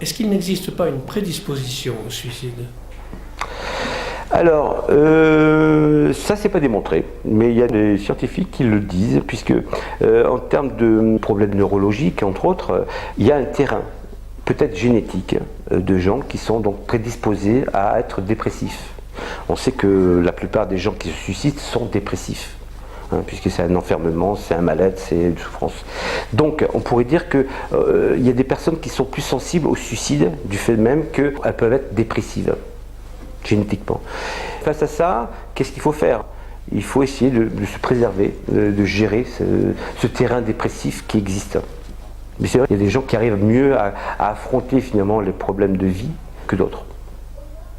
Est-ce qu'il n'existe pas une prédisposition au suicide? Alors, ça c'est pas démontré, mais il y a des scientifiques qui le disent, puisque en termes de problèmes neurologiques, entre autres, il y a un terrain, peut-être génétique, de gens qui sont donc prédisposés à être dépressifs. On sait que la plupart des gens qui se suicident sont dépressifs, hein, puisque c'est un enfermement, c'est un mal-être, c'est une souffrance. Donc on pourrait dire qu'il y a des personnes qui sont plus sensibles au suicide du fait même qu'elles peuvent être dépressives, génétiquement. Face à ça, qu'est-ce qu'il faut faire? Il faut essayer de se préserver, de gérer ce terrain dépressif qui existe. Mais c'est vrai qu'il y a des gens qui arrivent mieux à affronter finalement les problèmes de vie que d'autres.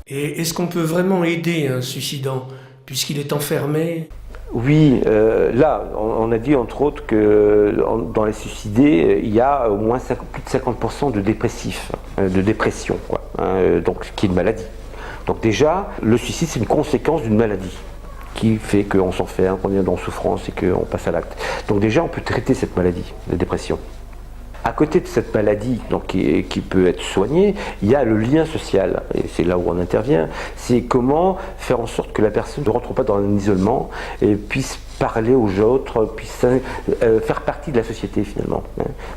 Et est-ce qu'on peut vraiment aider un suicidant puisqu'il est enfermé? Oui, là, on a dit entre autres que dans les suicidés, il y a au moins plus de 50% de dépressifs, de dépression, quoi, hein, donc, ce qui est une maladie. Donc déjà, le suicide, c'est une conséquence d'une maladie qui fait qu'on s'enferme, qu'on est dans souffrance et qu'on passe à l'acte. Donc déjà, on peut traiter cette maladie de dépression. À côté de cette maladie donc, qui peut être soignée, il y a le lien social, et c'est là où on intervient, c'est comment faire en sorte que la personne ne rentre pas dans un isolement et puisse parler aux autres, puisse faire partie de la société finalement.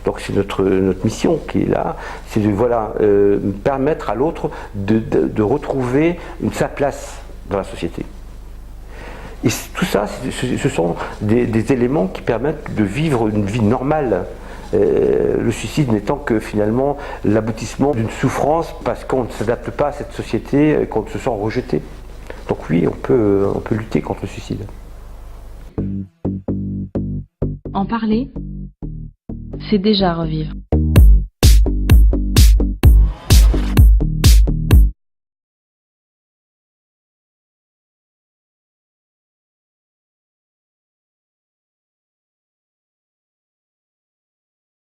Donc c'est notre mission qui est là, c'est de permettre à l'autre de retrouver sa place dans la société. Et tout ça, ce sont des éléments qui permettent de vivre une vie normale. Le suicide n'étant que finalement l'aboutissement d'une souffrance parce qu'on ne s'adapte pas à cette société et qu'on se sent rejeté. Donc oui, on peut lutter contre le suicide. En parler, c'est déjà revivre.